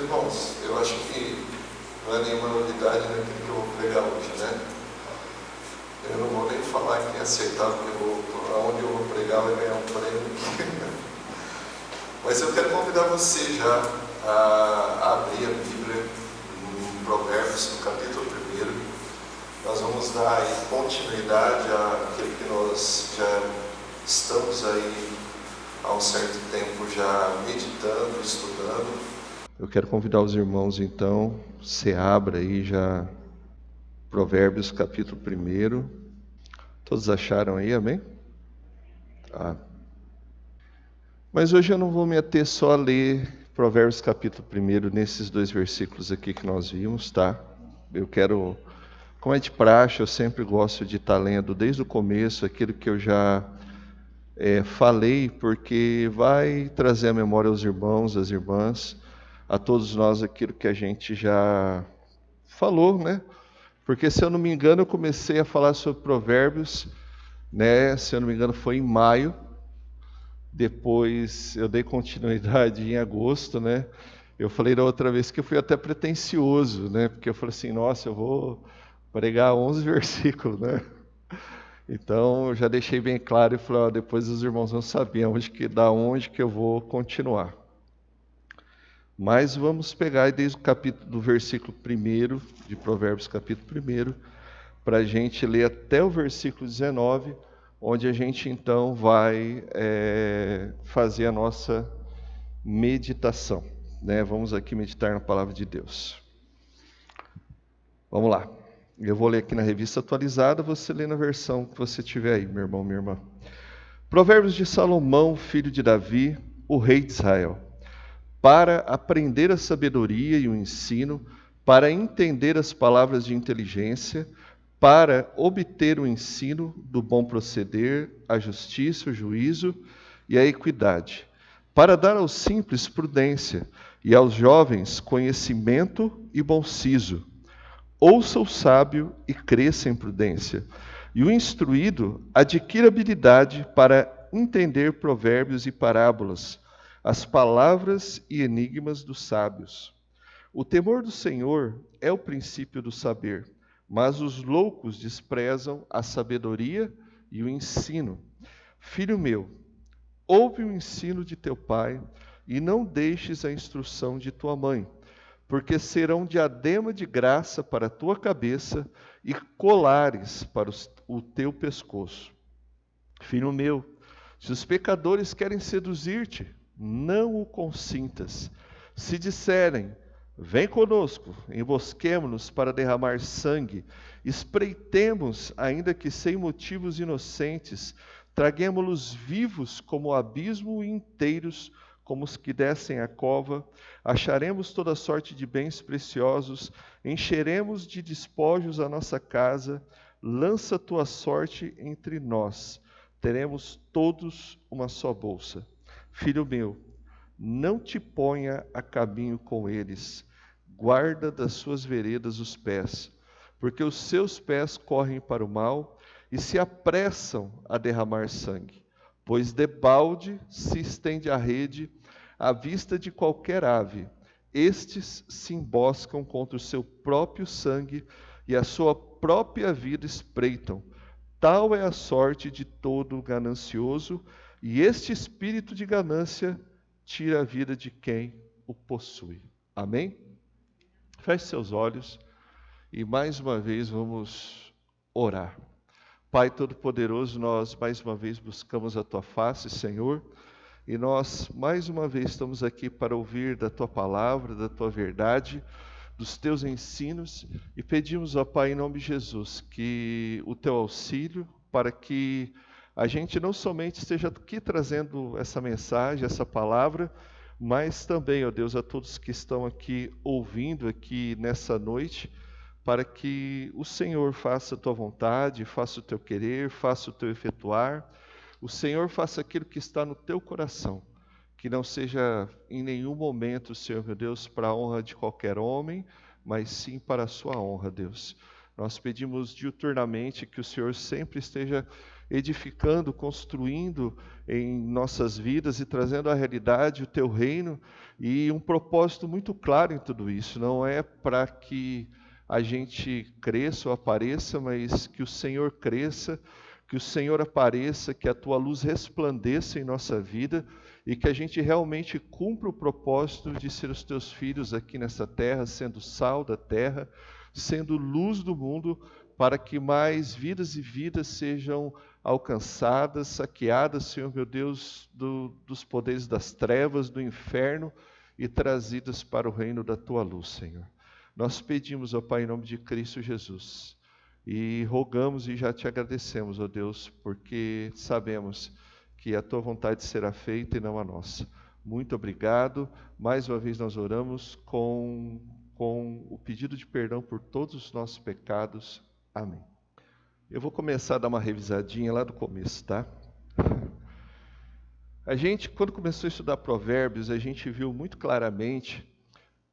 irmãos, eu acho que não é nenhuma novidade naquilo que eu vou pregar hoje, né? Eu não vou nem falar que é aceitável, porque aonde eu vou pregar vai ganhar um prêmio. Mas eu quero convidar você já a abrir a Bíblia em Provérbios, no capítulo 1. Nós vamos dar aí continuidade àquilo que nós já estamos aí há um certo tempo já meditando, estudando. Eu quero convidar os irmãos então, se abra aí já Provérbios capítulo 1. Todos acharam aí, amém? Mas hoje eu não vou me ater só a ler Provérbios capítulo 1 nesses 2 versículos aqui que nós vimos, tá? Eu quero, como é de praxe, eu sempre gosto de estar lendo desde o começo aquilo que eu já falei, porque vai trazer à memória aos irmãos, às irmãs, a todos nós aquilo que a gente já falou, né? Porque, se eu não me engano, eu comecei a falar sobre Provérbios, né? Se eu não me engano, foi em maio. Depois eu dei continuidade em agosto, né? Eu falei da outra vez que eu fui até pretensioso, né? Porque eu falei assim, nossa, eu vou pregar 11 versículos, né? Então, eu já deixei bem claro e falei, depois os irmãos vão saber da onde que eu vou continuar. Mas vamos pegar desde o capítulo do versículo 1 de Provérbios, capítulo 1, para a gente ler até o versículo 19, onde a gente então vai fazer a nossa meditação, né? Vamos aqui meditar na palavra de Deus. Vamos lá. Eu vou ler aqui na revista atualizada, você lê na versão que você tiver aí, meu irmão, minha irmã. Provérbios de Salomão, filho de Davi, o rei de Israel. Para aprender a sabedoria e o ensino, para entender as palavras de inteligência, para obter o ensino do bom proceder, a justiça, o juízo e a equidade, para dar aos simples prudência e aos jovens conhecimento e bom siso. Ouça o sábio e cresça em prudência, e o instruído adquira habilidade para entender provérbios e parábolas, as palavras e enigmas dos sábios. O temor do Senhor é o princípio do saber, mas os loucos desprezam a sabedoria e o ensino. Filho meu, ouve o ensino de teu pai e não deixes a instrução de tua mãe, porque serão diadema de graça para a tua cabeça e colares para o teu pescoço. Filho meu, se os pecadores querem seduzir-te, não o consintas. Se disserem, vem conosco, embosquemo-nos para derramar sangue, espreitemos, ainda que sem motivos inocentes, traguemo-los vivos como o abismo e inteiros como os que descem a cova, acharemos toda sorte de bens preciosos, encheremos de despojos a nossa casa, lança tua sorte entre nós, teremos todos uma só bolsa. Filho meu, não te ponha a caminho com eles, guarda das suas veredas os pés, porque os seus pés correm para o mal e se apressam a derramar sangue. Pois debalde se estende a rede à vista de qualquer ave. Estes se emboscam contra o seu próprio sangue e a sua própria vida espreitam. Tal é a sorte de todo ganancioso, e este espírito de ganância tira a vida de quem o possui. Amém? Feche seus olhos e mais uma vez vamos orar. Pai Todo-Poderoso, nós mais uma vez buscamos a Tua face, Senhor, e nós mais uma vez estamos aqui para ouvir da Tua palavra, da Tua verdade, dos Teus ensinos, e pedimos, ó Pai, em nome de Jesus, que o Teu auxílio, para que a gente não somente esteja aqui trazendo essa mensagem, essa palavra, mas também, ó Deus, a todos que estão aqui ouvindo aqui nessa noite, para que o Senhor faça a tua vontade, faça o teu querer, faça o teu efetuar. O Senhor faça aquilo que está no teu coração, que não seja em nenhum momento, Senhor meu Deus, para a honra de qualquer homem, mas sim para a sua honra, Deus. Nós pedimos diuturnamente que o Senhor sempre esteja edificando, construindo em nossas vidas e trazendo à realidade o Teu reino, e um propósito muito claro em tudo isso. Não é para que a gente cresça ou apareça, mas que o Senhor cresça, que o Senhor apareça, que a Tua luz resplandeça em nossa vida e que a gente realmente cumpra o propósito de ser os Teus filhos aqui nessa terra, sendo sal da terra, sendo luz do mundo, para que mais vidas e vidas sejam alcançadas, saqueadas, Senhor meu Deus, dos poderes das trevas, do inferno, e trazidas para o reino da Tua luz, Senhor. Nós pedimos, ó Pai, em nome de Cristo Jesus, e rogamos e já Te agradecemos, ó Deus, porque sabemos que a Tua vontade será feita e não a nossa. Muito obrigado. Mais uma vez nós oramos com o pedido de perdão por todos os nossos pecados. Amém. Eu vou começar a dar uma revisadinha lá do começo, tá? A gente, quando começou a estudar Provérbios, a gente viu muito claramente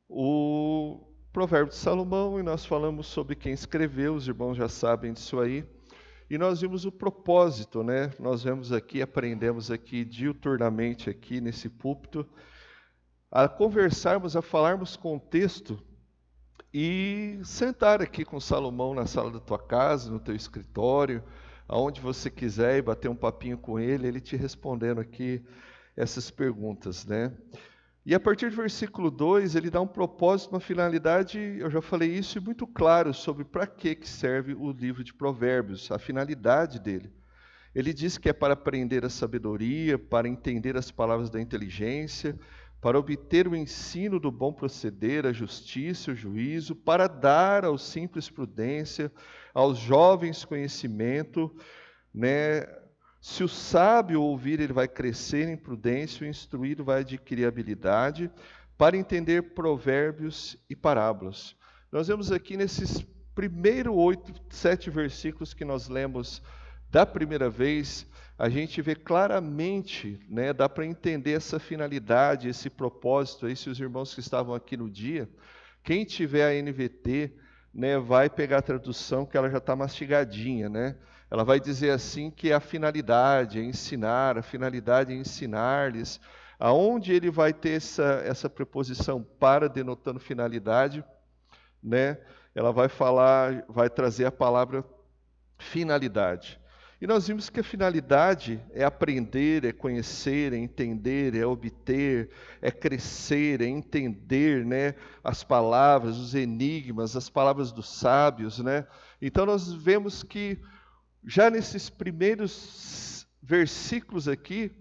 o Provérbio de Salomão, e nós falamos sobre quem escreveu, os irmãos já sabem disso aí, e nós vimos o propósito, né? Nós vemos aqui, aprendemos aqui diuturnamente aqui nesse púlpito, a conversarmos, a falarmos com o texto e sentar aqui com Salomão na sala da tua casa, no teu escritório, aonde você quiser, e bater um papinho com ele te respondendo aqui essas perguntas, né? E a partir do versículo 2, ele dá um propósito, uma finalidade, eu já falei isso, e muito claro sobre para que serve o livro de Provérbios, a finalidade dele. Ele diz que é para aprender a sabedoria, para entender as palavras da inteligência, para obter o ensino do bom proceder, a justiça, o juízo, para dar aos simples prudência, aos jovens conhecimento, né? Se o sábio ouvir, ele vai crescer em prudência, o instruído vai adquirir habilidade, para entender provérbios e parábolas. Nós vemos aqui nesses primeiros 7 versículos que nós lemos da primeira vez, a gente vê claramente, né, dá para entender essa finalidade, esse propósito. Aí, se os irmãos que estavam aqui no dia, quem tiver a NVT, né, vai pegar a tradução que ela já está mastigadinha, né? Ela vai dizer assim que a finalidade é ensinar, a finalidade é ensinar-lhes. Aonde ele vai ter essa preposição para denotando finalidade, né? Ela vai falar, vai trazer a palavra finalidade. E nós vimos que a finalidade é aprender, é conhecer, é entender, é obter, é crescer, é entender, né, as palavras, os enigmas, as palavras dos sábios, né? Então nós vemos que já nesses primeiros versículos aqui,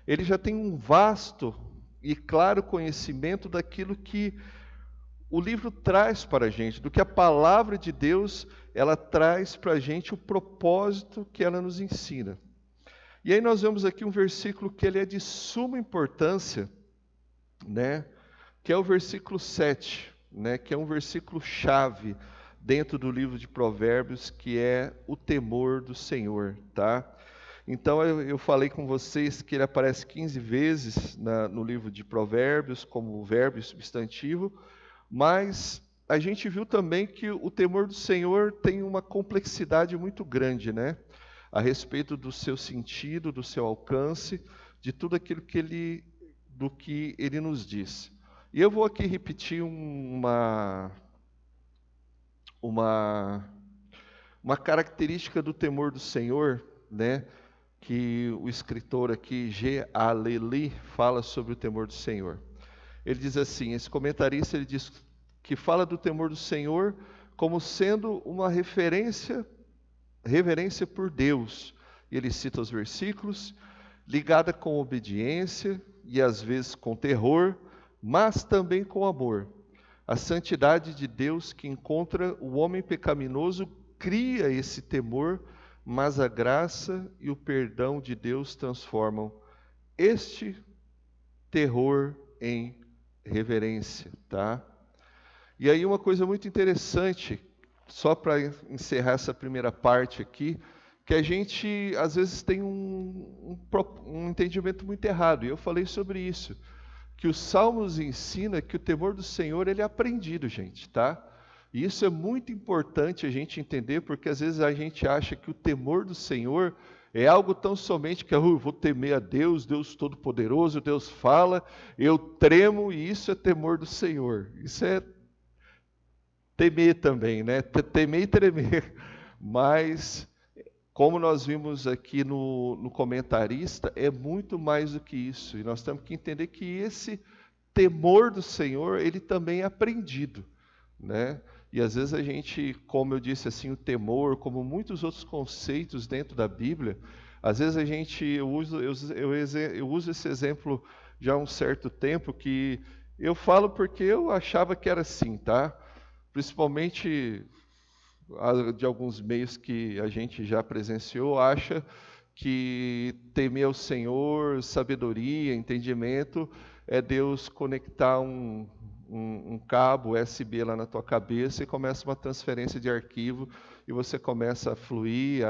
ele já tem um vasto e claro conhecimento daquilo que o livro traz para a gente, do que a palavra de Deus, ela traz para a gente o propósito que ela nos ensina. E aí nós vemos aqui um versículo que ele é de suma importância, né? Que é o versículo 7, né? Que é um versículo chave dentro do livro de Provérbios, que é o temor do Senhor, tá? Então eu falei com vocês que ele aparece 15 vezes no livro de Provérbios, como verbo e substantivo, mas a gente viu também que o temor do Senhor tem uma complexidade muito grande, né? A respeito do seu sentido, do seu alcance, de tudo aquilo do que ele nos diz. E eu vou aqui repetir uma característica do temor do Senhor, né? Que o escritor aqui, G. Aleli, fala sobre o temor do Senhor. Ele diz assim, esse comentarista ele diz que fala do temor do Senhor como sendo uma reverência por Deus. E ele cita os versículos, ligada com obediência e às vezes com terror, mas também com amor. A santidade de Deus que encontra o homem pecaminoso cria esse temor, mas a graça e o perdão de Deus transformam este terror em reverência, tá? E aí uma coisa muito interessante, só para encerrar essa primeira parte aqui, que a gente às vezes tem um entendimento muito errado, e eu falei sobre isso, que os Salmos ensina que o temor do Senhor ele é aprendido, gente, tá? E isso é muito importante a gente entender, porque às vezes a gente acha que o temor do Senhor É algo tão somente que eu vou temer a Deus, Deus Todo-Poderoso, Deus fala, eu tremo e isso é temor do Senhor. Isso é temer também, né? Temer e tremer. Mas, como nós vimos aqui no comentarista, é muito mais do que isso. E nós temos que entender que esse temor do Senhor, ele também é aprendido, né? E às vezes a gente, como eu disse assim, o temor, como muitos outros conceitos dentro da Bíblia, às vezes a gente eu uso esse exemplo já há um certo tempo, que eu falo porque eu achava que era assim, tá? Principalmente de alguns meios que a gente já presenciou, acha que temer ao Senhor, sabedoria, entendimento, é Deus conectar um cabo USB lá na tua cabeça e começa uma transferência de arquivo e você começa a fluir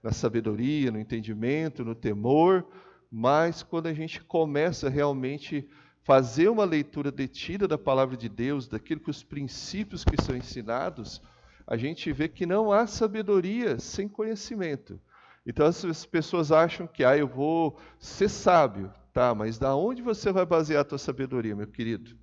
na sabedoria, no entendimento, no temor. Mas quando a gente começa realmente fazer uma leitura detida da palavra de Deus, daquilo que os princípios que são ensinados, a gente vê que não há sabedoria sem conhecimento. Então as pessoas acham que eu vou ser sábio, tá? Mas da onde você vai basear a tua sabedoria, meu querido?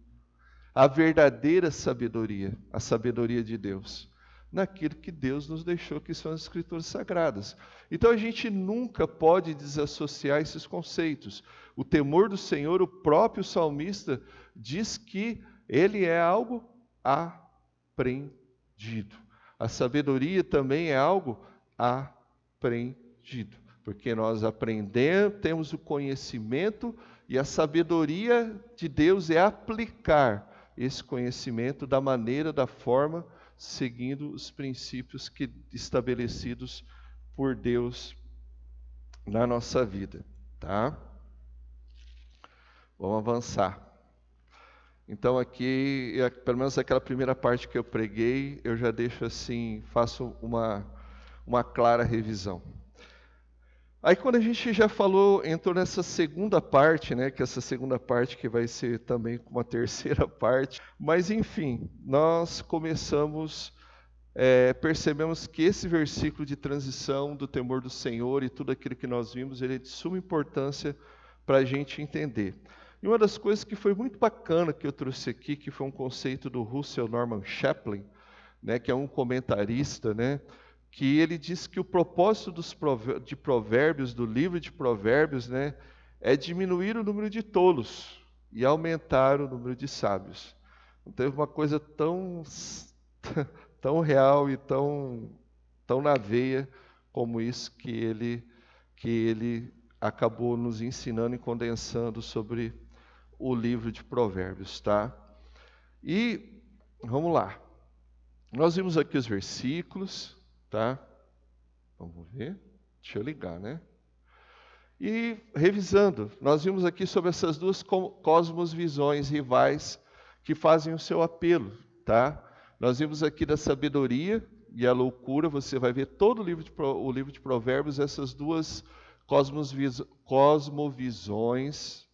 A verdadeira sabedoria, a sabedoria de Deus, naquilo que Deus nos deixou, que são as Escrituras Sagradas. Então a gente nunca pode desassociar esses conceitos. O temor do Senhor, o próprio salmista diz que ele é algo aprendido. A sabedoria também é algo aprendido, porque nós aprendemos, temos o conhecimento, e a sabedoria de Deus é aplicar esse conhecimento da maneira, da forma, seguindo os princípios estabelecidos por Deus na nossa vida, tá? Vamos avançar. Então aqui, pelo menos aquela primeira parte que eu preguei, eu já deixo assim, faço uma clara revisão. Aí quando a gente já falou, entrou nessa segunda parte, né, que essa segunda parte que vai ser também uma terceira parte, mas enfim, nós começamos, percebemos que esse versículo de transição do temor do Senhor e tudo aquilo que nós vimos, ele é de suma importância para a gente entender. E uma das coisas que foi muito bacana que eu trouxe aqui, que foi um conceito do Russell Norman Chaplin, né, que é um comentarista, né, que ele diz que o propósito de provérbios, do livro de provérbios, né, é diminuir o número de tolos e aumentar o número de sábios. Então, é uma coisa tão real e tão na veia como isso que ele acabou nos ensinando e condensando sobre o livro de provérbios, tá? E vamos lá. Nós vimos aqui os versículos, tá? Vamos ver. Deixa eu ligar, né? E revisando, nós vimos aqui sobre essas duas cosmovisões rivais que fazem o seu apelo, tá? Nós vimos aqui da sabedoria e a loucura. Você vai ver todo o livro de Provérbios, essas duas cosmovisões,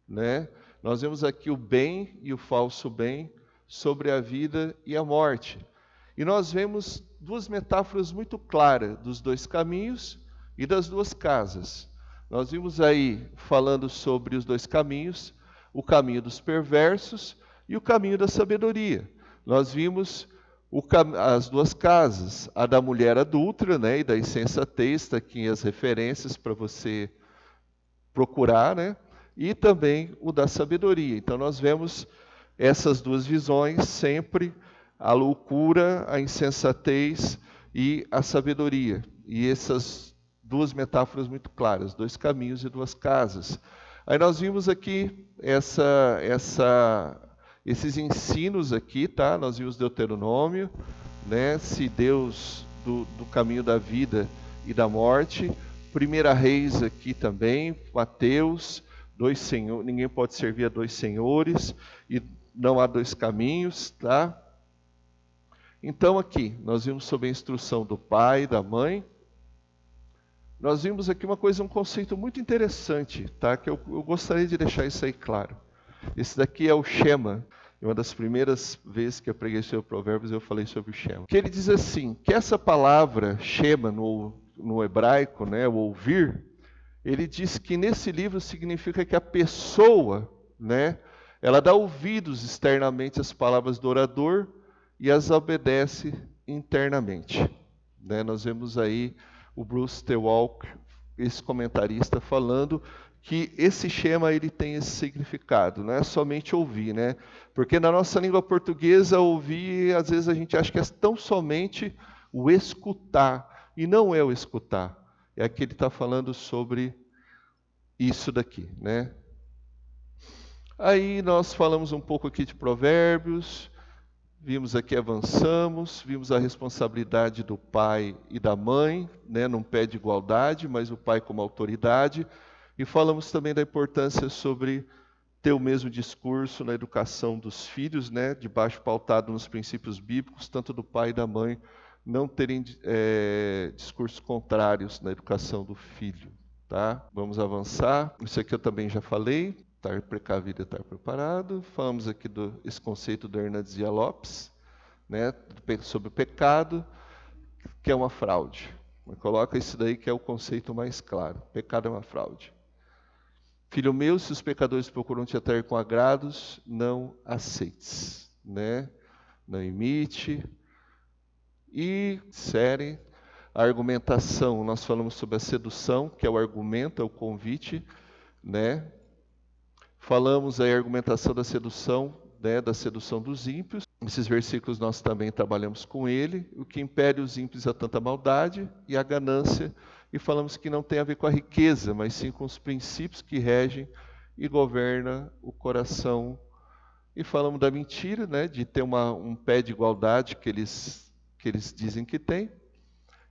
né? Nós vemos aqui o bem e o falso bem, sobre a vida e a morte. E nós vemos duas metáforas muito claras dos dois caminhos e das duas casas. Nós vimos aí falando sobre os dois caminhos, o caminho dos perversos e o caminho da sabedoria. Nós vimos as duas casas, a da mulher adúltera, né, e da insensatez, está aqui as referências para você procurar, né, e também o da sabedoria. Então nós vemos essas duas visões sempre, a loucura, a insensatez e a sabedoria. E essas duas metáforas muito claras, dois caminhos e duas casas. Aí nós vimos aqui esses ensinos aqui, tá? Nós vimos Deuteronômio, né? Se Deus do caminho da vida e da morte. Primeira Reis aqui também, Mateus, ninguém pode servir a dois senhores e não há dois caminhos, tá? Então aqui, nós vimos sobre a instrução do pai, da mãe. Nós vimos aqui um conceito muito interessante, tá? Que eu gostaria de deixar isso aí claro. Esse daqui é o Shema. Uma das primeiras vezes que eu preguei sobre Provérbios, eu falei sobre o Shema. Que ele diz assim, que essa palavra, Shema, no no hebraico, né, o ouvir, ele diz que nesse livro significa que a pessoa, né, ela dá ouvidos externamente às palavras do orador e as obedece internamente. Né? Nós vemos aí o Bruce T. Walker, esse comentarista, falando que esse Shema ele tem esse significado, não é somente ouvir, né? Porque na nossa língua portuguesa, ouvir, às vezes a gente acha que é tão somente o escutar, e não é o escutar. É que ele está falando sobre isso daqui, né? Aí nós falamos um pouco aqui de Provérbios, vimos aqui, avançamos, vimos a responsabilidade do pai e da mãe, né? Num pé de igualdade, mas o pai como autoridade. E falamos também da importância sobre ter o mesmo discurso na educação dos filhos, né? De baixo pautado nos princípios bíblicos, tanto do pai e da mãe, não terem discursos contrários na educação do filho. Tá? Vamos avançar. Isso aqui eu também já falei. Estar precavido e estar preparado. Falamos aqui esse conceito do Hernandes Dias Lopes, né? Sobre o pecado, que é uma fraude. Coloca isso daí que é o conceito mais claro. Pecado é uma fraude. Filho meu, se os pecadores procuram te atrair com agrados, não aceites, né? Não imite. E série, a argumentação, nós falamos sobre a sedução, que é o argumento, é o convite, né? Falamos aí a argumentação da sedução, né? Da sedução dos ímpios. Esses versículos nós também trabalhamos com ele. O que impede os ímpios é tanta maldade e a ganância. E falamos que não tem a ver com a riqueza, mas sim com os princípios que regem e governam o coração. E falamos da mentira, né, de ter um pé de igualdade que eles dizem que tem.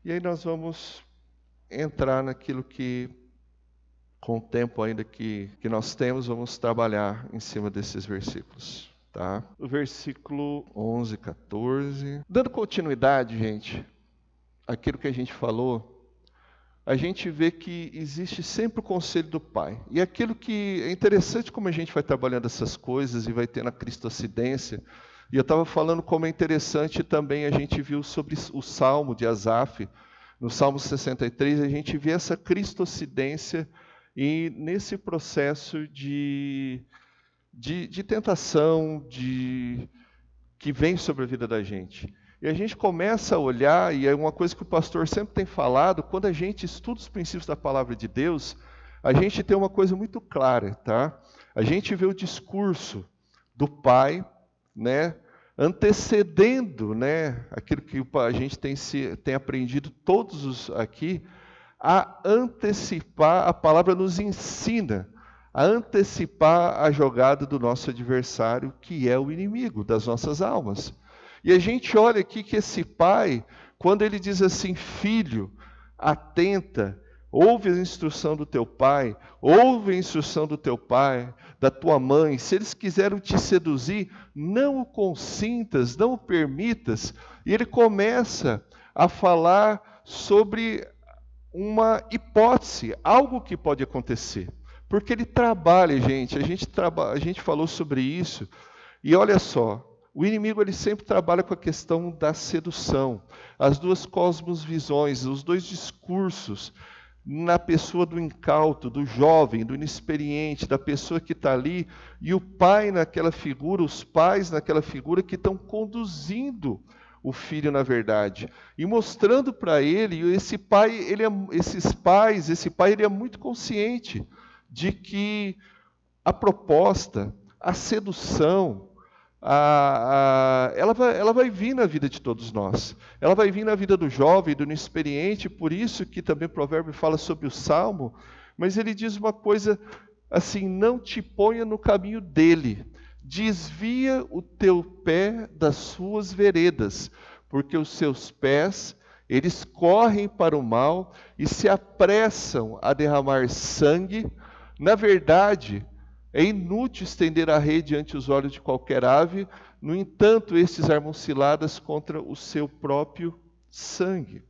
E aí nós vamos entrar naquilo que, com o tempo ainda que nós temos, vamos trabalhar em cima desses versículos. Tá? O versículo 11, 14. Dando continuidade, gente, àquilo que a gente falou, a gente vê que existe sempre o conselho do pai. E aquilo que é interessante como a gente vai trabalhando essas coisas e vai tendo a cristocidência. E eu estava falando como é interessante também, a gente viu sobre o Salmo de Asaf, no Salmo 63, a gente vê essa cristocidência e nesse processo de tentação que vem sobre a vida da gente. E a gente começa a olhar, e é uma coisa que o pastor sempre tem falado, quando a gente estuda os princípios da palavra de Deus, a gente tem uma coisa muito clara, tá? A gente vê o discurso do pai, né, antecedendo, né, aquilo que a gente tem aprendido todos aqui, a antecipar, a palavra nos ensina a antecipar a jogada do nosso adversário, que é o inimigo das nossas almas. E a gente olha aqui que esse pai, quando ele diz assim, filho, atenta, ouve a instrução do teu pai, ouve a instrução do teu pai, da tua mãe, se eles quiserem te seduzir, não o consintas, não o permitas. E ele começa a falar sobre uma hipótese, algo que pode acontecer. Porque ele trabalha, gente, a gente falou sobre isso, e olha só, o inimigo ele sempre trabalha com a questão da sedução, as duas cosmovisões, os dois discursos, na pessoa do incauto, do jovem, do inexperiente, da pessoa que está ali, e o pai naquela figura, os pais naquela figura que estão conduzindo o filho na verdade, e mostrando para ele, esse pai ele é muito consciente de que a proposta, a sedução, ela vai vir na vida de todos nós. Ela vai vir na vida do jovem, do inexperiente, por isso que também o provérbio fala sobre o Salmo, mas ele diz uma coisa assim, não te ponha no caminho dele, desvia o teu pé das suas veredas, porque os seus pés, eles correm para o mal e se apressam a derramar sangue. Na verdade, é inútil estender a rede ante os olhos de qualquer ave, no entanto, estes armam ciladas contra o seu próprio sangue.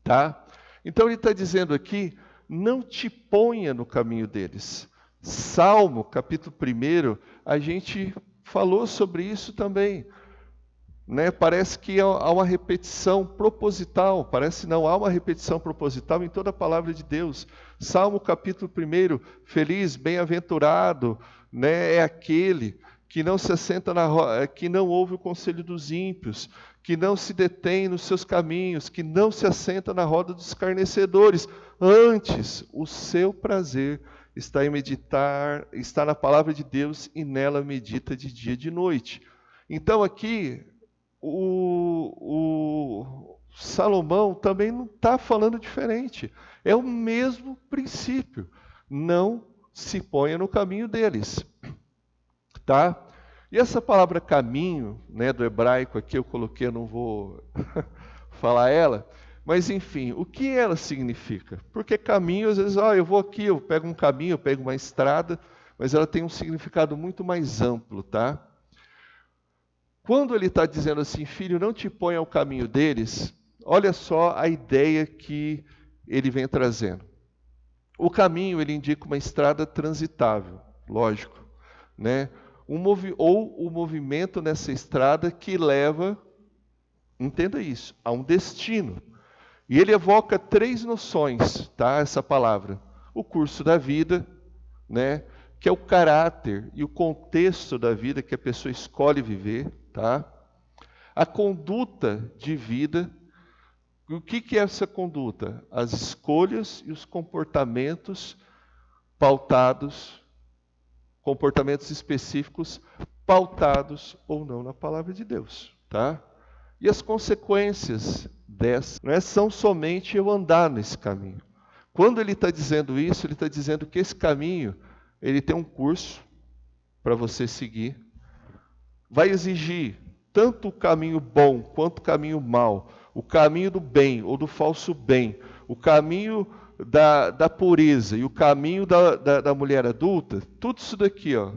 Tá? Então ele está dizendo aqui, não te ponha no caminho deles. Salmo, capítulo 1, a gente falou sobre isso também. né? Parece que há uma repetição proposital, parece não, há uma repetição proposital em toda a palavra de Deus. Salmo capítulo 1, feliz, bem-aventurado, né, é aquele que não se assenta que não ouve o conselho dos ímpios, que não se detém nos seus caminhos, que não se assenta na roda dos escarnecedores. Antes, o seu prazer está em meditar, está na palavra de Deus e nela medita de dia e de noite. Então aqui, o Salomão também não está falando diferente. É o mesmo princípio. Não se ponha no caminho deles. Tá? E essa palavra caminho, né, do hebraico aqui eu coloquei, eu não vou falar ela, mas enfim, o que ela significa? Porque caminho, às vezes, eu vou aqui, eu pego um caminho, eu pego uma estrada, mas ela tem um significado muito mais amplo, tá? Quando ele está dizendo assim, filho, não te ponha ao caminho deles, olha só a ideia que ele vem trazendo. O caminho, ele indica uma estrada transitável, lógico, né? Ou o movimento nessa estrada que leva, entenda isso, a um destino. E ele evoca 3 noções, tá? Essa palavra. O curso da vida, né? Que é o caráter e o contexto da vida que a pessoa escolhe viver, tá? A conduta de vida. O que é essa conduta? As escolhas e os comportamentos comportamentos específicos pautados ou não na palavra de Deus, tá? E as consequências dessa, não são somente eu andar nesse caminho. Quando ele está dizendo isso, ele está dizendo que esse caminho, ele tem um curso para você seguir, vai exigir tanto o caminho bom quanto o caminho mau, o caminho do bem ou do falso bem, o caminho da pureza e o caminho da mulher adulta, tudo isso daqui, ó,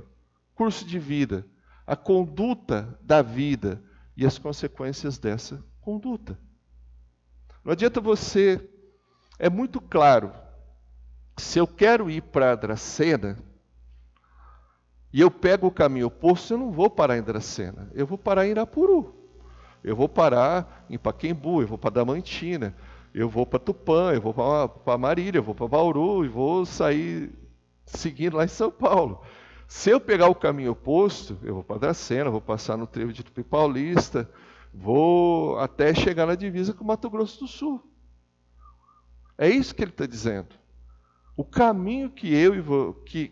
curso de vida, a conduta da vida e as consequências dessa conduta. Não adianta você, é muito claro, se eu quero ir para Dracena e eu pego o caminho oposto, eu não vou parar em Dracena, eu vou parar em Irapuru, eu vou parar em Pacaembu, eu vou para Damantina, eu vou para Tupã, eu vou para Marília, eu vou para Bauru e vou sair seguindo lá em São Paulo. Se eu pegar o caminho oposto, eu vou para Dracena, vou passar no trevo de Tupi Paulista, vou até chegar na divisa com o Mato Grosso do Sul. É isso que ele está dizendo. O caminho que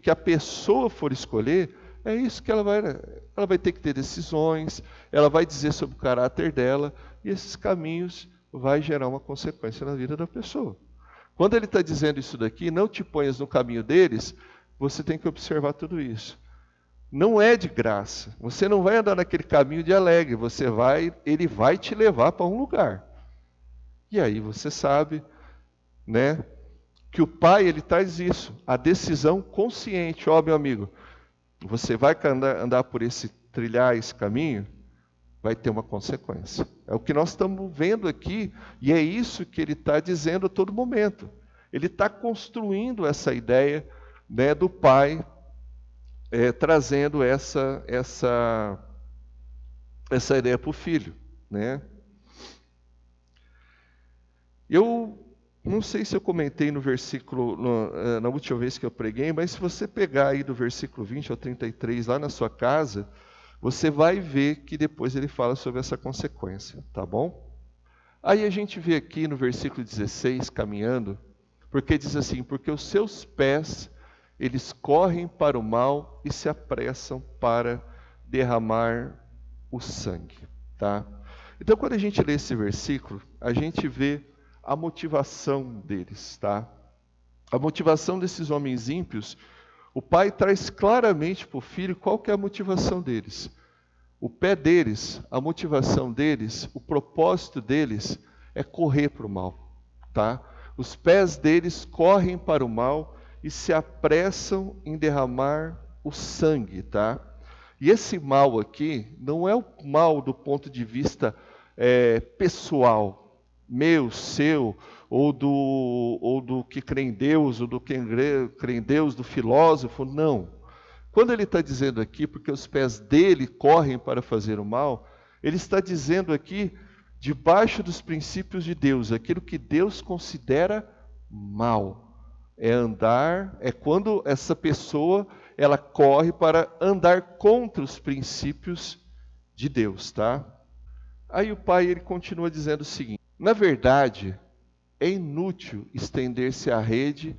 a pessoa for escolher, é isso que ela vai ter que ter decisões, ela vai dizer sobre o caráter dela, e esses caminhos vai gerar uma consequência na vida da pessoa. Quando ele está dizendo isso daqui, não te ponhas no caminho deles, você tem que observar tudo isso. Não é de graça. Você não vai andar naquele caminho de alegre. Ele vai te levar para um lugar. E aí você sabe, né, que o pai, ele traz isso, a decisão consciente. Ó, meu amigo, você vai andar trilhar esse caminho, vai ter uma consequência. É o que nós estamos vendo aqui, e é isso que ele está dizendo a todo momento. Ele está construindo essa ideia, né, do pai, trazendo essa ideia para o filho, né? Eu não sei se eu comentei no versículo, na última vez que eu preguei, mas se você pegar aí do versículo 20 ao 33 lá na sua casa, você vai ver que depois ele fala sobre essa consequência, tá bom? Aí a gente vê aqui no versículo 16, caminhando, porque diz assim, porque os seus pés, eles correm para o mal e se apressam para derramar o sangue, tá? Então, quando a gente lê esse versículo, a gente vê a motivação deles, tá? A motivação desses homens ímpios, o pai traz claramente para o filho qual que é a motivação deles. O pé deles, a motivação deles, o propósito deles é correr para o mal, tá? Os pés deles correm para o mal e se apressam em derramar o sangue, tá? E esse mal aqui não é o mal do ponto de vista pessoal, meu, seu, ou do que crê em Deus, ou do que crê em Deus, do filósofo, não. Quando ele está dizendo aqui, porque os pés dele correm para fazer o mal, Ele está dizendo aqui, debaixo dos princípios de Deus, aquilo que Deus considera mal. É quando essa pessoa, ela corre para andar contra os princípios de Deus, tá? Aí o pai, ele continua dizendo o seguinte: na verdade, é inútil estender-se a rede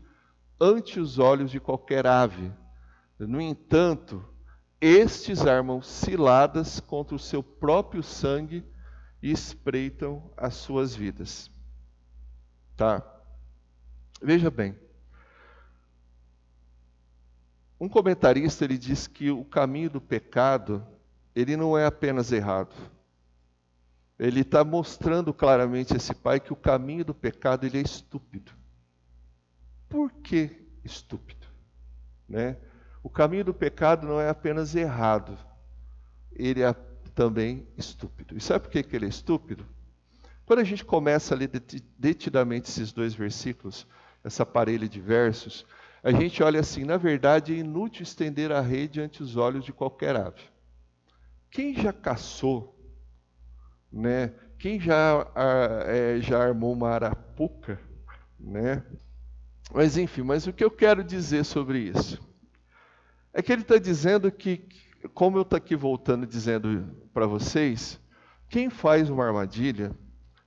ante os olhos de qualquer ave. No entanto, estes armam ciladas contra o seu próprio sangue e espreitam as suas vidas. Tá? Veja bem. Um comentarista, ele diz que o caminho do pecado, ele não é apenas errado. Ele está mostrando claramente a esse pai que o caminho do pecado, ele é estúpido. Por que estúpido? Né? O caminho do pecado não é apenas errado, ele é também estúpido. E sabe por que ele é estúpido? Quando a gente começa a ler detidamente esses 2 versículos, essa parelha de versos, a gente olha assim: na verdade é inútil estender a rede ante os olhos de qualquer ave. Quem já caçou, né? Quem já armou uma arapuca, né? Mas enfim, mas o que eu quero dizer sobre isso? É que ele está dizendo que, como eu estou aqui voltando dizendo para vocês, quem faz uma armadilha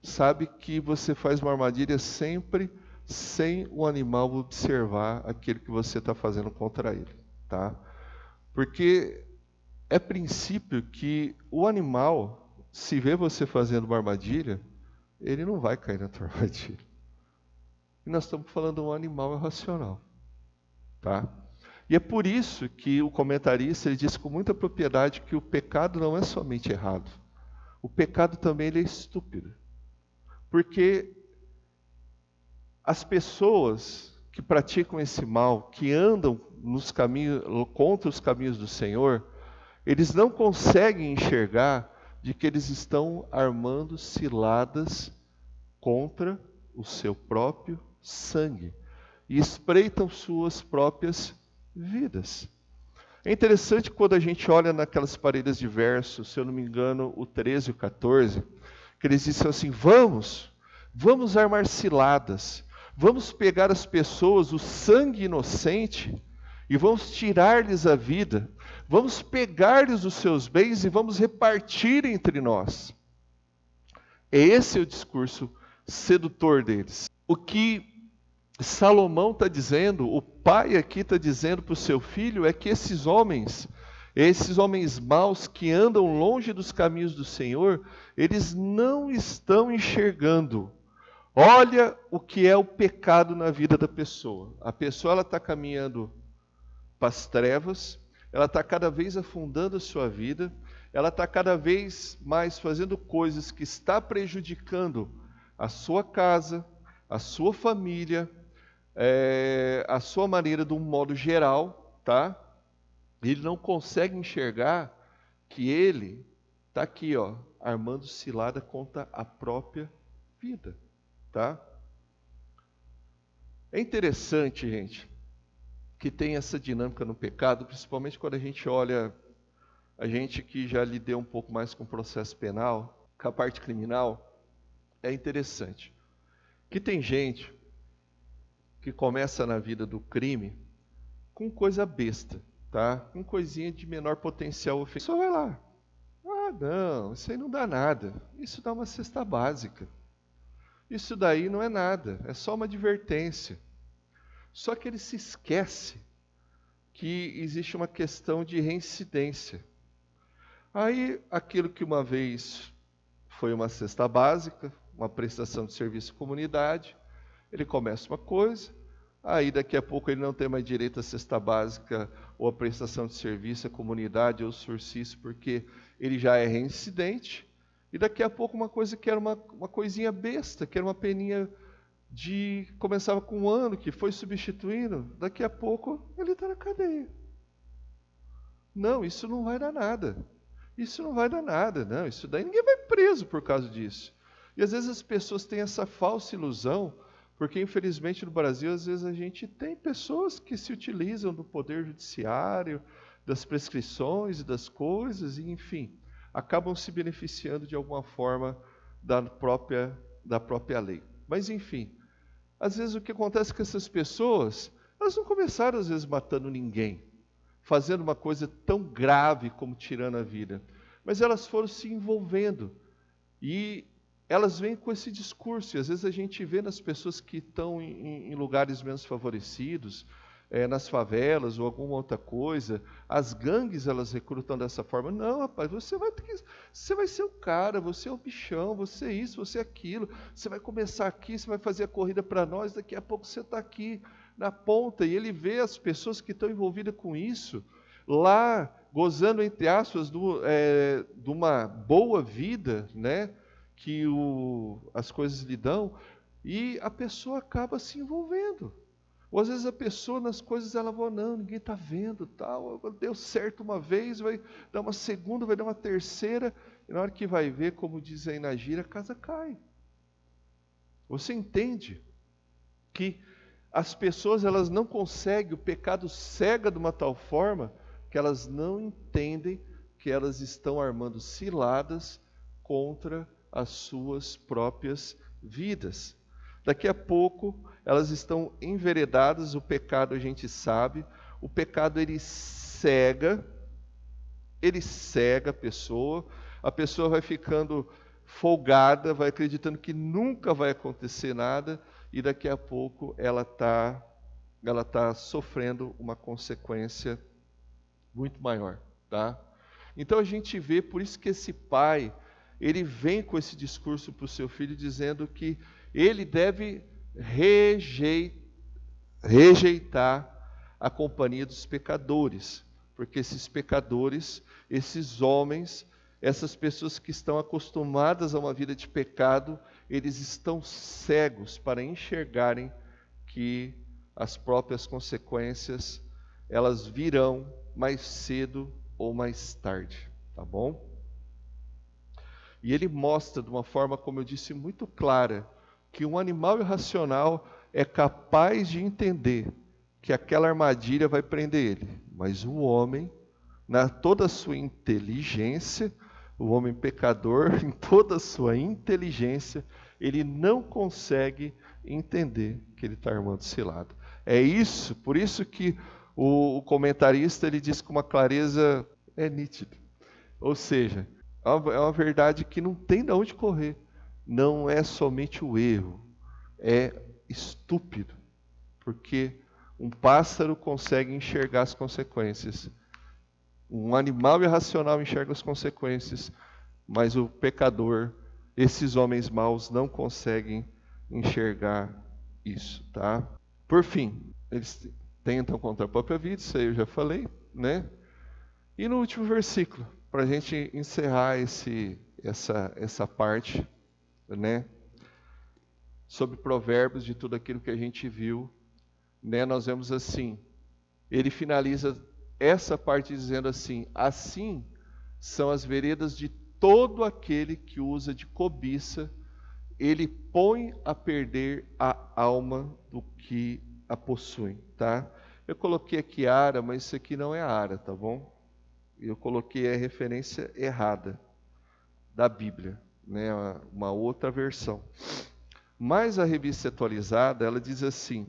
sabe que você faz uma armadilha sempre sem o animal observar aquilo que você está fazendo contra ele, tá? Porque é princípio que o animal, se vê você fazendo uma armadilha, ele não vai cair na tua armadilha. E nós estamos falando de um animal irracional, tá? E é por isso que o comentarista, ele diz com muita propriedade que o pecado não é somente errado. O pecado também, ele é estúpido. Porque as pessoas que praticam esse mal, que andam nos caminhos, contra os caminhos do Senhor, eles não conseguem enxergar de que eles estão armando ciladas contra o seu próprio sangue e espreitam suas próprias vidas. É interessante quando a gente olha naquelas paredes de versos, se eu não me engano, o 13 e o 14, que eles dizem assim: vamos armar ciladas, vamos pegar as pessoas, o sangue inocente, e vamos tirar-lhes a vida, vamos pegar-lhes os seus bens e vamos repartir entre nós. Esse é o discurso sedutor deles. O que Salomão está dizendo, o pai aqui está dizendo para o seu filho, é que esses homens maus que andam longe dos caminhos do Senhor, eles não estão enxergando. Olha o que é o pecado na vida da pessoa. A pessoa está caminhando para as trevas, ela está cada vez afundando a sua vida, ela está cada vez mais fazendo coisas que está prejudicando a sua casa, a sua família, a sua maneira de um modo geral, tá? Ele não consegue enxergar que ele está aqui, ó, armando cilada contra a própria vida, tá? É interessante, gente, que tem essa dinâmica no pecado, principalmente quando a gente olha, a gente que já lidou um pouco mais com o processo penal, com a parte criminal, é interessante. Que tem gente que começa na vida do crime com coisa besta, tá? Com coisinha de menor potencial ofensivo. Só vai lá. Ah, não, isso aí não dá nada. Isso dá uma cesta básica. Isso daí não é nada, é só uma advertência. Só que ele se esquece que existe uma questão de reincidência. Aí, aquilo que uma vez foi uma cesta básica, uma prestação de serviço à comunidade, ele começa uma coisa, aí daqui a pouco ele não tem mais direito à cesta básica ou à prestação de serviço à comunidade ou surcício, porque ele já é reincidente, e daqui a pouco uma coisa que era uma coisinha besta, que era uma peninha de começava com 1 ano, que foi substituindo, daqui a pouco ele está na cadeia. Não, isso não vai dar nada. Isso não vai dar nada, não. Isso daí ninguém vai preso por causa disso. E às vezes as pessoas têm essa falsa ilusão, porque infelizmente no Brasil às vezes a gente tem pessoas que se utilizam do poder judiciário, das prescrições e das coisas, e enfim, acabam se beneficiando de alguma forma da própria lei. Mas enfim, às vezes o que acontece com essas pessoas, elas não começaram às vezes matando ninguém, fazendo uma coisa tão grave como tirando a vida, mas elas foram se envolvendo e elas vêm com esse discurso, e às vezes a gente vê nas pessoas que estão em lugares menos favorecidos, nas favelas ou alguma outra coisa, as gangues elas recrutam dessa forma. Não, rapaz, você vai ser o cara, você é o bichão, você é isso, você é aquilo, você vai começar aqui, você vai fazer a corrida para nós, daqui a pouco você está aqui na ponta, e ele vê as pessoas que estão envolvidas com isso, lá, gozando, entre aspas, de uma boa vida, né, que as coisas lhe dão, e a pessoa acaba se envolvendo. Ou às vezes a pessoa nas coisas ela fala, não, ninguém está vendo, tal, deu certo uma vez, vai dar uma segunda, vai dar uma terceira, e na hora que vai ver, como diz aí na gíria, a casa cai. Você entende que as pessoas elas não conseguem, o pecado cega de uma tal forma que elas não entendem que elas estão armando ciladas contra as suas próprias vidas. Daqui a pouco elas estão enveredadas, o pecado a gente sabe, o pecado ele cega a pessoa vai ficando folgada, vai acreditando que nunca vai acontecer nada, e daqui a pouco ela tá sofrendo uma consequência muito maior, tá? Então a gente vê, por isso que esse pai, ele vem com esse discurso para o seu filho, dizendo que ele deve rejeitar a companhia dos pecadores, porque esses pecadores, esses homens, essas pessoas que estão acostumadas a uma vida de pecado, eles estão cegos para enxergarem que as próprias consequências, elas virão mais cedo ou mais tarde, tá bom? E ele mostra de uma forma, como eu disse, muito clara, que um animal irracional é capaz de entender que aquela armadilha vai prender ele. Mas o homem, na toda a sua inteligência, o homem pecador, em toda a sua inteligência, ele não consegue entender que ele está armando cilada. É isso, por isso que o comentarista ele diz com uma clareza nítida. Ou seja, é uma verdade que não tem de onde correr. Não é somente o erro, é estúpido, porque um pássaro consegue enxergar as consequências, um animal irracional enxerga as consequências, mas o pecador, esses homens maus não conseguem enxergar isso, tá? Por fim, eles tentam contra a própria vida, isso aí eu já falei, né? E no último versículo, para a gente encerrar essa parte, né, sobre provérbios, de tudo aquilo que a gente viu, né, nós vemos assim, ele finaliza essa parte dizendo assim: assim são as veredas de todo aquele que usa de cobiça, ele põe a perder a alma do que a possui, tá? Eu coloquei aqui Ara, mas isso aqui não é Ara, tá bom? Eu coloquei a referência errada da Bíblia, né, uma outra versão. Mas a revista atualizada, ela diz assim: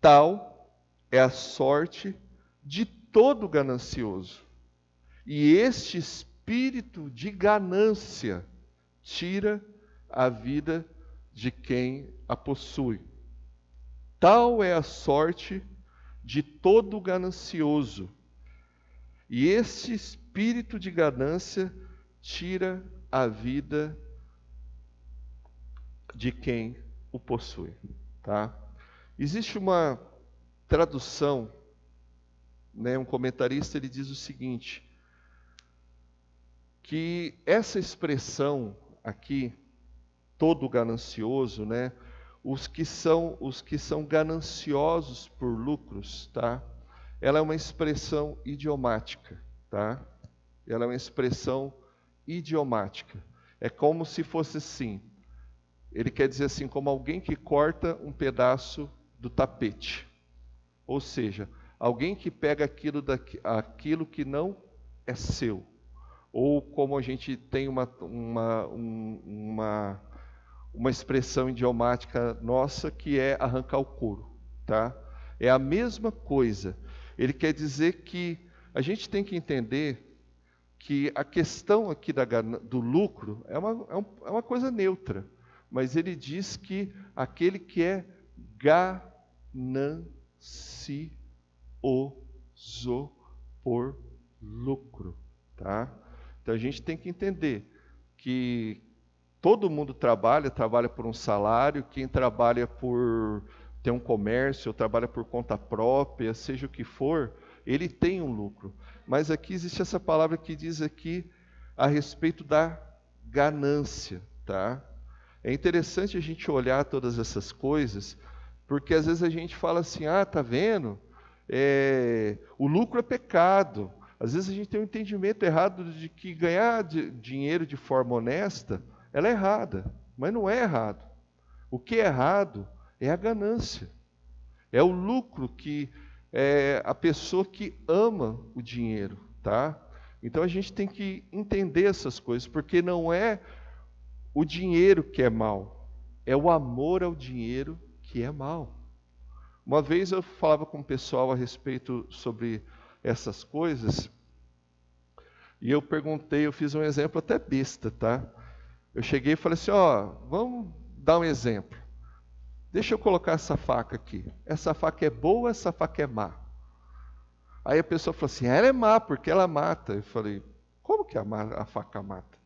tal é a sorte de todo ganancioso, e este espírito de ganância tira a vida de quem a possui. Tal é a sorte de todo ganancioso, e este espírito de ganância tira a vida de quem o possui, tá? Existe uma tradução, né, um comentarista ele diz o seguinte, que essa expressão aqui, todo ganancioso, né, os que são gananciosos por lucros, tá? Ela é uma expressão idiomática, tá? Ela é uma expressão idiomática. É como se fosse assim. Ele quer dizer assim, como alguém que corta um pedaço do tapete. Ou seja, alguém que pega aquilo que não é seu. ou como a gente tem uma expressão idiomática nossa que é arrancar o couro, tá? É a mesma coisa. Ele quer dizer que a gente tem que entender que a questão aqui do lucro é uma coisa neutra, mas ele diz que aquele que é ganancioso por lucro, tá? Então a gente tem que entender que todo mundo trabalha por um salário, quem trabalha por ter um comércio, ou trabalha por conta própria, seja o que for, ele tem um lucro. Mas aqui existe essa palavra que diz aqui a respeito da ganância, tá? É interessante a gente olhar todas essas coisas, porque às vezes a gente fala assim, tá vendo? O lucro é pecado. Às vezes a gente tem um entendimento errado de que ganhar dinheiro de forma honesta, ela é errada, mas não é errado. O que é errado é a ganância. É o lucro que é a pessoa que ama o dinheiro, tá? Então a gente tem que entender essas coisas, porque não é o dinheiro que é mal, é o amor ao dinheiro que é mal. Uma vez eu falava com o pessoal a respeito sobre essas coisas, e eu perguntei, eu fiz um exemplo até besta, tá? Eu cheguei e falei assim, vamos dar um exemplo. Deixa eu colocar essa faca aqui. Essa faca é boa ou essa faca é má? Aí a pessoa falou assim, ela é má porque ela mata. Eu falei, como que a faca mata?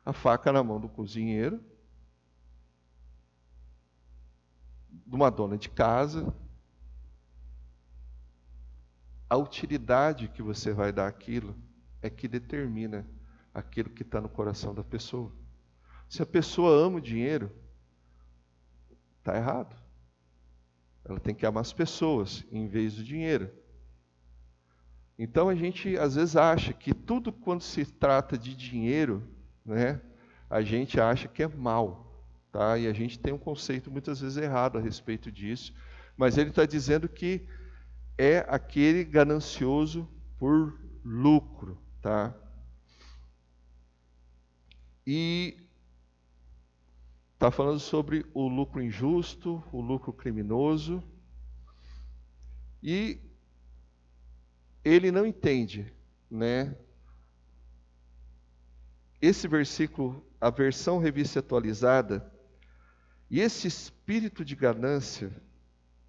A faca na mão do cozinheiro, de uma dona de casa. A utilidade que você vai dar àquilo é que determina aquilo que está no coração da pessoa. Se a pessoa ama o dinheiro, está errado. Ela tem que amar as pessoas em vez do dinheiro. Então a gente às vezes acha que tudo quando se trata de dinheiro, né, a gente acha que é mal, tá? E a gente tem um conceito muitas vezes errado a respeito disso. Mas ele está dizendo que é aquele ganancioso por lucro, tá? E está falando sobre o lucro injusto, o lucro criminoso. E ele não entende, né? Esse versículo, a versão revista atualizada, e esse espírito de ganância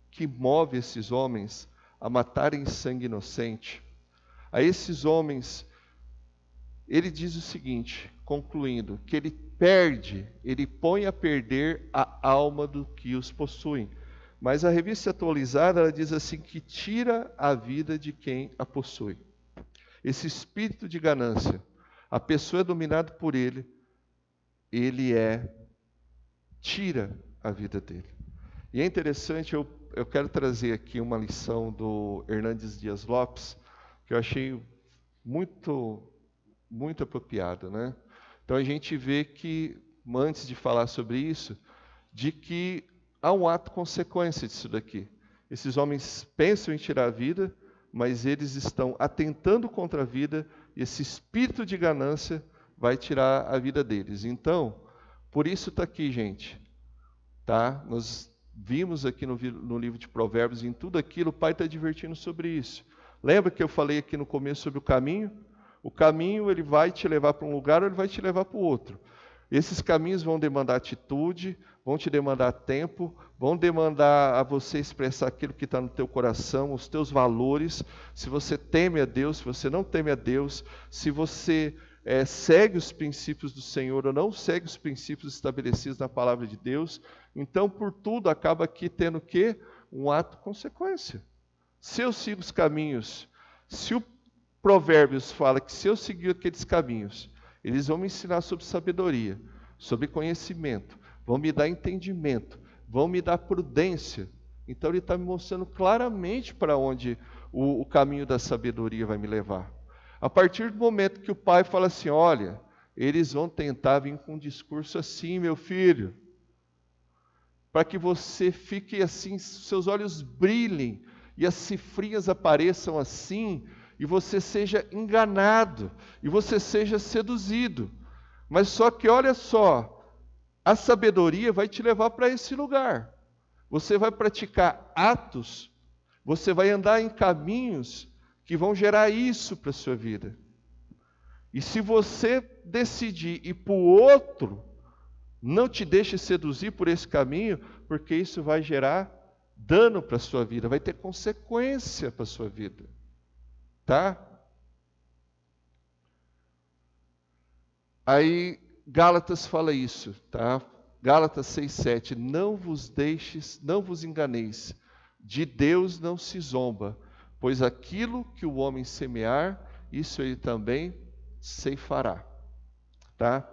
que move esses homens a matarem sangue inocente, a esses homens, ele diz o seguinte, concluindo, que ele põe a perder a alma do que os possuem. Mas a revista atualizada, ela diz assim, que tira a vida de quem a possui. Esse espírito de ganância, a pessoa é dominada por ele tira a vida dele. E é interessante, eu quero trazer aqui uma lição do Hernandes Dias Lopes, que eu achei muito, muito apropriada, né? Então a gente vê que, antes de falar sobre isso, de que há um ato consequência disso daqui. Esses homens pensam em tirar a vida, mas eles estão atentando contra a vida, e esse espírito de ganância vai tirar a vida deles. Então, por isso está aqui, gente. Tá? Nós vimos aqui no livro de Provérbios, em tudo aquilo, o Pai está advertindo sobre isso. Lembra que eu falei aqui no começo sobre o caminho? O caminho, ele vai te levar para um lugar ou ele vai te levar para o outro. Esses caminhos vão demandar atitude, vão te demandar tempo, vão demandar a você expressar aquilo que está no teu coração, os teus valores, se você teme a Deus, se você não teme a Deus, se você segue os princípios do Senhor ou não segue os princípios estabelecidos na palavra de Deus. Então, por tudo, acaba aqui tendo o quê? Um ato consequência. Se eu sigo os caminhos, se o Provérbios fala que se eu seguir aqueles caminhos, eles vão me ensinar sobre sabedoria, sobre conhecimento, vão me dar entendimento, vão me dar prudência. Então ele está me mostrando claramente para onde o caminho da sabedoria vai me levar. A partir do momento que o pai fala assim, olha, eles vão tentar vir com um discurso assim, meu filho, para que você fique assim, seus olhos brilhem, e as cifrinhas apareçam assim, e você seja enganado, e você seja seduzido. Mas só que olha só, a sabedoria vai te levar para esse lugar. Você vai praticar atos, você vai andar em caminhos que vão gerar isso para a sua vida. E se você decidir ir para o outro, não te deixe seduzir por esse caminho, porque isso vai gerar dano para a sua vida, vai ter consequência para a sua vida. Tá? Aí Gálatas fala isso, tá? Gálatas 6:7, não vos enganeis, de Deus não se zomba, pois aquilo que o homem semear, isso ele também ceifará. Tá?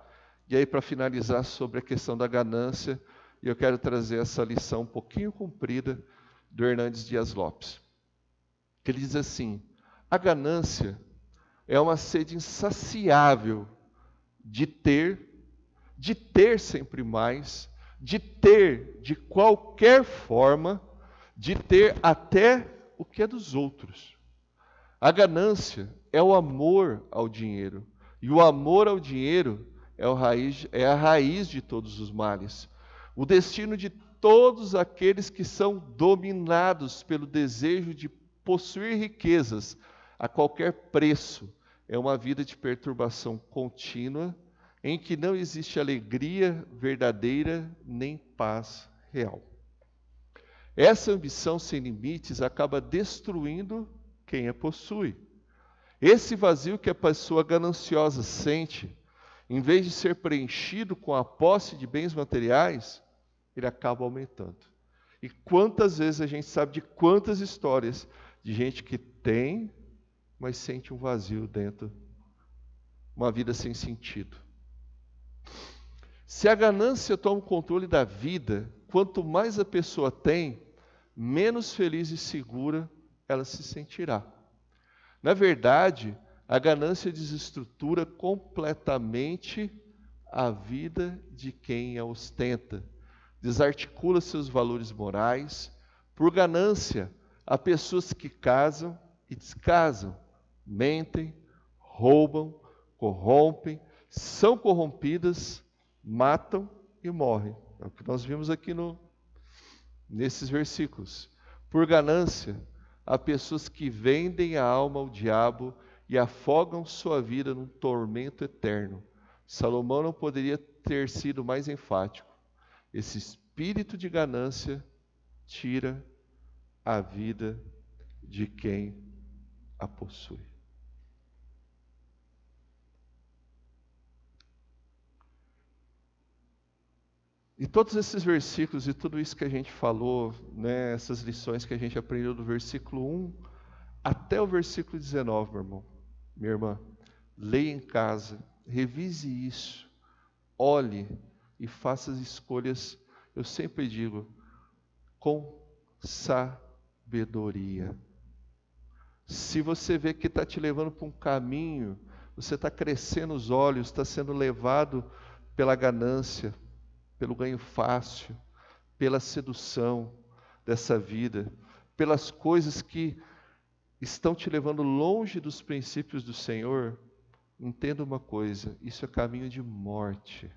E aí, para finalizar sobre a questão da ganância, eu quero trazer essa lição um pouquinho comprida do Hernandes Dias Lopes. Que ele diz assim: a ganância é uma sede insaciável de ter sempre mais, de ter de qualquer forma, de ter até o que é dos outros. A ganância é o amor ao dinheiro, e o amor ao dinheiro é a raiz de todos os males. O destino de todos aqueles que são dominados pelo desejo de possuir riquezas a qualquer preço é uma vida de perturbação contínua, em que não existe alegria verdadeira nem paz real. Essa ambição sem limites acaba destruindo quem a possui. Esse vazio que a pessoa gananciosa sente, em vez de ser preenchido com a posse de bens materiais, ele acaba aumentando. E quantas vezes a gente sabe de quantas histórias de gente que tem, mas sente um vazio dentro, uma vida sem sentido. Se a ganância toma o controle da vida, quanto mais a pessoa tem, menos feliz e segura ela se sentirá. Na verdade, a ganância desestrutura completamente a vida de quem a ostenta, desarticula seus valores morais. Por ganância, há pessoas que casam e descasam, mentem, roubam, corrompem, são corrompidas, matam e morrem. É o que nós vimos aqui nesses versículos. Por ganância, há pessoas que vendem a alma ao diabo e afogam sua vida num tormento eterno. Salomão não poderia ter sido mais enfático. Esse espírito de ganância tira a vida de quem a possui. E todos esses versículos e tudo isso que a gente falou, né, essas lições que a gente aprendeu do versículo 1 até o versículo 19, meu irmão, minha irmã, leia em casa, revise isso, olhe e faça as escolhas, eu sempre digo, com sabedoria. Se você vê que está te levando para um caminho, você está crescendo os olhos, está sendo levado pela ganância, pelo ganho fácil, pela sedução dessa vida, pelas coisas que estão te levando longe dos princípios do Senhor, entenda uma coisa, isso é caminho de morte.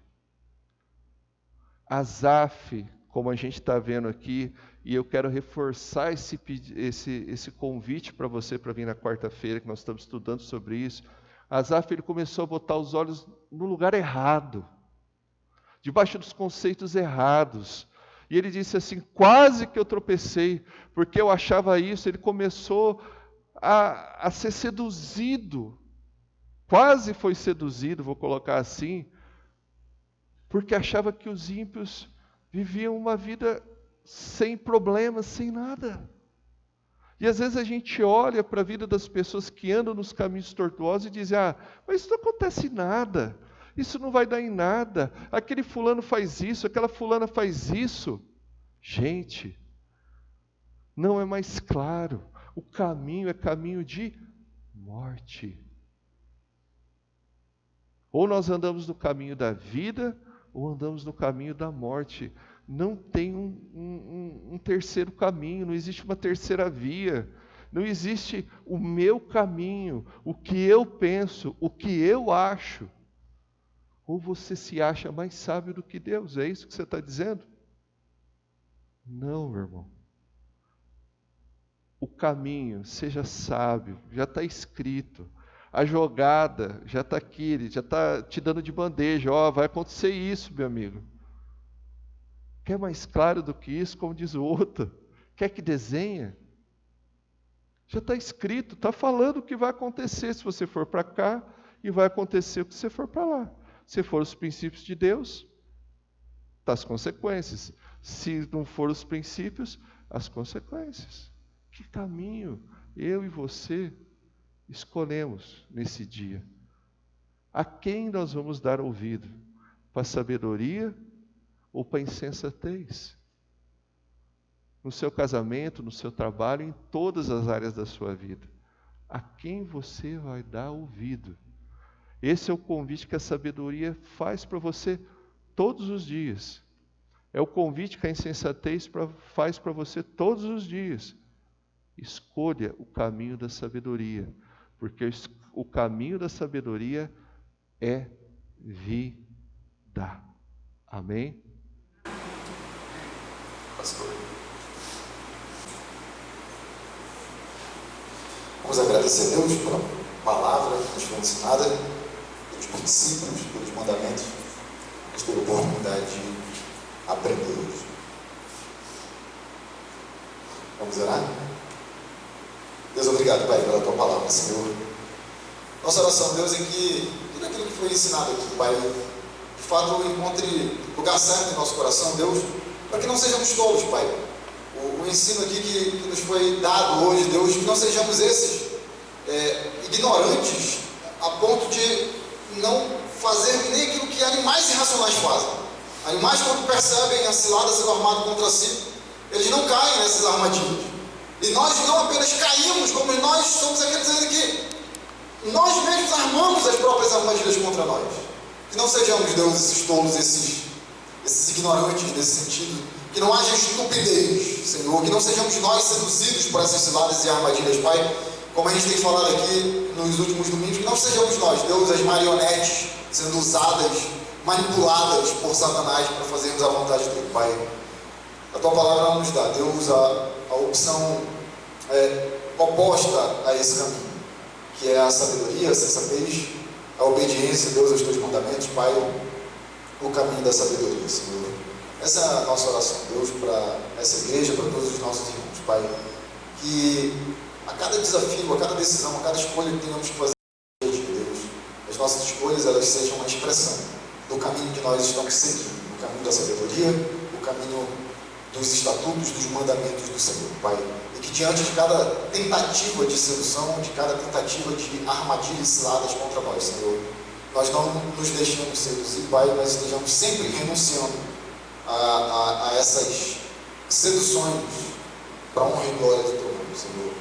Asaf, como a gente está vendo aqui, e eu quero reforçar esse convite para você para vir na quarta-feira, que nós estamos estudando sobre isso. Asaf, ele começou a botar os olhos no lugar errado, debaixo dos conceitos errados. E ele disse assim, quase que eu tropecei, porque eu achava isso. Ele começou a ser seduzido, quase foi seduzido, vou colocar assim, porque achava que os ímpios viviam uma vida sem problemas, sem nada. E às vezes a gente olha para a vida das pessoas que andam nos caminhos tortuosos e diz, mas isso não acontece nada, isso não vai dar em nada, aquele fulano faz isso, aquela fulana faz isso. Gente, não é mais claro, o caminho é caminho de morte. Ou nós andamos no caminho da vida, ou andamos no caminho da morte. Não tem um terceiro caminho, não existe uma terceira via. Não existe o meu caminho, o que eu penso, o que eu acho. Ou você se acha mais sábio do que Deus? É isso que você está dizendo? Não, meu irmão. O caminho, seja sábio, já está escrito. A jogada já está aqui, ele já está te dando de bandeja. Ó, vai acontecer isso, meu amigo. Quer mais claro do que isso, como diz o outro? Quer que desenha? Já está escrito, está falando o que vai acontecer se você for para cá e vai acontecer o que você for para lá. Se for os princípios de Deus, tá as consequências. Se não for os princípios, as consequências. Que caminho eu e você escolhemos nesse dia? A quem nós vamos dar ouvido? Para a sabedoria ou para a insensatez? No seu casamento, no seu trabalho, em todas as áreas da sua vida. A quem você vai dar ouvido? Esse é o convite que a sabedoria faz para você todos os dias. É o convite que a insensatez faz para você todos os dias. Escolha o caminho da sabedoria, porque o caminho da sabedoria é vida. Amém? Pastor, vamos agradecer a Deus pela palavra que nos foi ensinada, pelos princípios, pelos mandamentos, mas pela oportunidade de aprender hoje. Vamos orar? Deus, obrigado, Pai, pela Tua palavra, Senhor. Nossa oração, Deus, é que tudo aquilo que foi ensinado aqui, Pai, de fato encontre lugar certo em nosso coração, Deus, para que não sejamos tolos, Pai. O ensino aqui que nos foi dado hoje, Deus, que não sejamos esses ignorantes a ponto de não fazer nem aquilo que animais irracionais fazem. Animais, quando percebem a cilada sendo armada contra si, eles não caem nessas armadilhas. E nós não apenas caímos, como nós somos aqueles que nós mesmos armamos as próprias armadilhas contra nós. Que não sejamos, Deus, esses tolos, esses ignorantes nesse sentido. Que não haja estupidez, Senhor. Que não sejamos nós seduzidos por essas ciladas e armadilhas, Pai. Como a gente tem falado aqui nos últimos domingos, que não sejamos nós, Deus, as marionetes sendo usadas, manipuladas por Satanás para fazermos a vontade dele, Pai. A Tua palavra não nos dá, Deus, a opção oposta a esse caminho, que é a sabedoria, a sensatez, a obediência, Deus, aos Teus mandamentos, Pai, o caminho da sabedoria, Senhor. Essa é a nossa oração, Deus, para essa igreja, para todos os nossos irmãos, Pai, que a cada desafio, a cada decisão, a cada escolha que tenhamos que fazer, Deus, as nossas escolhas, elas sejam uma expressão do caminho que nós estamos seguindo, o caminho da sabedoria, o caminho dos estatutos, dos mandamentos do Senhor, Pai. E que diante de cada tentativa de sedução, de cada tentativa de armadilhas ciladas contra nós, Senhor, nós não nos deixemos seduzir, Pai, mas estejamos sempre renunciando a essas seduções para a honra e glória do Teu nome, Senhor.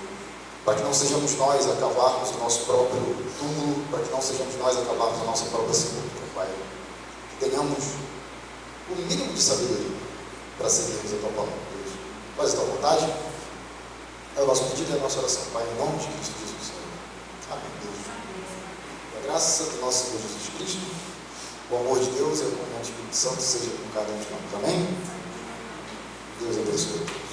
Para que não sejamos nós a cavarmos o nosso próprio túmulo, para que não sejamos nós a cavarmos a nossa própria sepultura, Pai. Que tenhamos o mínimo de sabedoria para seguirmos a Tua palavra, Deus. Faz a Tua vontade. É o nosso pedido e a nossa oração, Pai, em nome de Cristo Jesus. Amém, Deus. E a graça do nosso Senhor Jesus Cristo, o amor de Deus e a comunhão do Espírito Santo seja com cada um de nós. Amém? Deus abençoe.